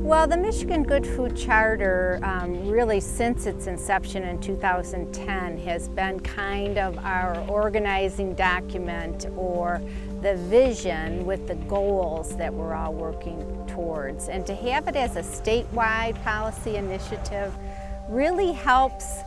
Well, the Michigan Good Food Charter, really since its inception in 2010, has been kind of our organizing document or the vision with the goals that we're all working towards. And to have it as a statewide policy initiative really helps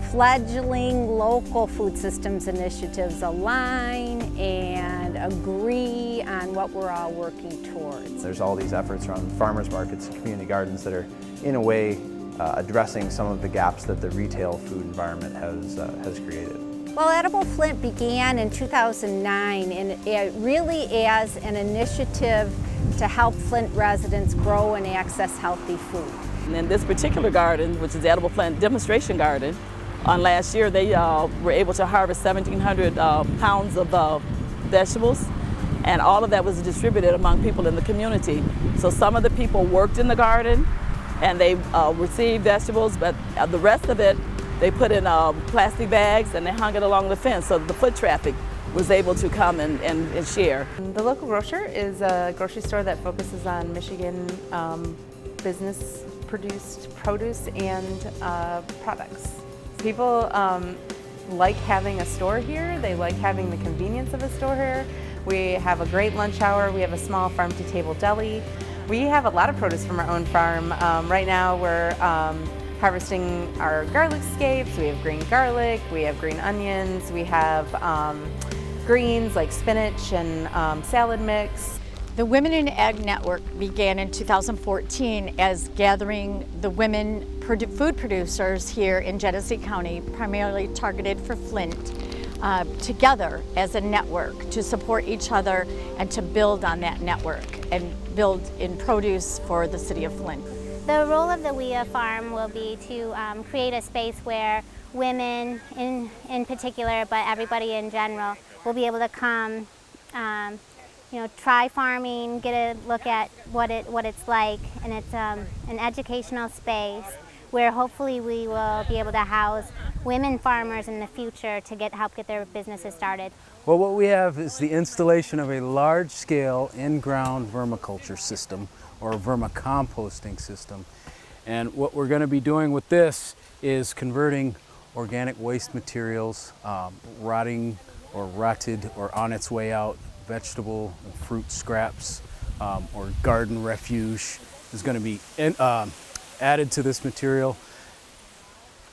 fledgling local food systems initiatives align and agree on what we're all working towards. There's all these efforts around farmers markets and community gardens that are, in a way, addressing some of the gaps that the retail food environment has created. Well, Edible Flint began in 2009 and it really as an initiative to help Flint residents grow and access healthy food. And in this particular garden, which is the Edible Flint Demonstration Garden, on last year they were able to harvest 1,700 pounds of vegetables, and all of that was distributed among people in the community. So some of the people worked in the garden and they received vegetables, but the rest of it they put in plastic bags and they hung it along the fence so the foot traffic was able to come and share. The Local Grocer is a grocery store that focuses on Michigan business-produced produce and products. People like having a store here. They like having the convenience of a store here. We have a great lunch hour. We have a small farm-to-table deli. We have a lot of produce from our own farm. Right now we're harvesting our garlic scapes. We have green garlic, we have green onions, we have greens like spinach and salad mix. The Women in Ag Network began in 2014 as gathering the women food producers here in Genesee County, primarily targeted for Flint, together as a network to support each other and to build on that network and build in produce for the city of Flint. The role of the WIA farm will be to create a space where women in particular, but everybody in general, will be able to come try farming, get a look at what it's like, and it's an educational space where hopefully we will be able to house women farmers in the future to help get their businesses started. Well, what we have is the installation of a large-scale in-ground vermiculture system or a vermicomposting system. And what we're going to be doing with this is converting organic waste materials, rotting or rotted or on its way out vegetable and fruit scraps or garden refuse is going to be added to this material.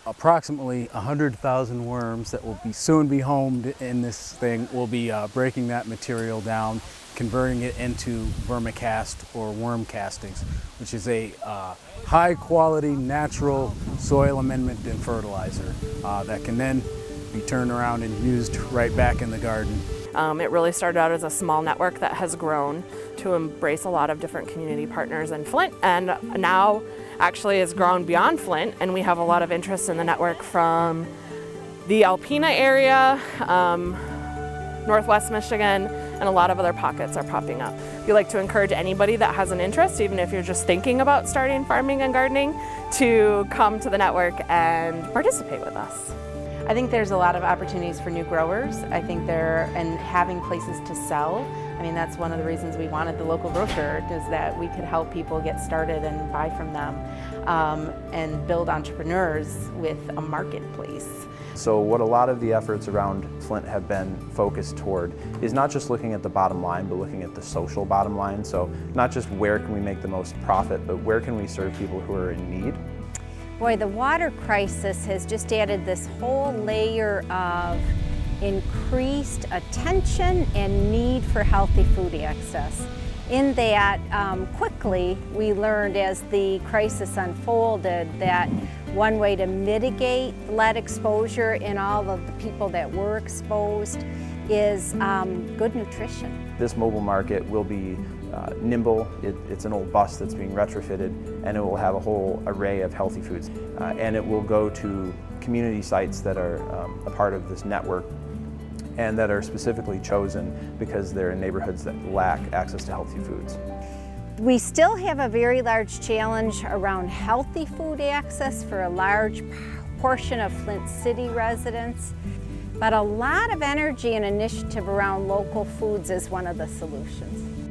Approximately 100,000 worms that will soon be homed in this thing will be breaking that material down, converting it into vermicast or worm castings, which is a high quality natural soil amendment and fertilizer that can then be turned around and used right back in the garden. It really started out as a small network that has grown to embrace a lot of different community partners in Flint, and now actually has grown beyond Flint, and we have a lot of interest in the network from the Alpena area, Northwest Michigan, and a lot of other pockets are popping up. We like to encourage anybody that has an interest, even if you're just thinking about starting farming and gardening, to come to the network and participate with us. I think there's a lot of opportunities for new growers. I think and having places to sell. I mean, that's one of the reasons we wanted the Local Grocer, is that we could help people get started and buy from them and build entrepreneurs with a marketplace. So what a lot of the efforts around Flint have been focused toward is not just looking at the bottom line, but looking at the social bottom line. So not just where can we make the most profit, but where can we serve people who are in need. Boy, the water crisis has just added this whole layer of increased attention and need for healthy food access. In that, quickly we learned as the crisis unfolded that one way to mitigate lead exposure in all of the people that were exposed is good nutrition. This mobile market will be nimble. It's an old bus that's being retrofitted, and it will have a whole array of healthy foods. And it will go to community sites that are a part of this network and that are specifically chosen because they're in neighborhoods that lack access to healthy foods. We still have a very large challenge around healthy food access for a large portion of Flint City residents, but a lot of energy and initiative around local foods is one of the solutions.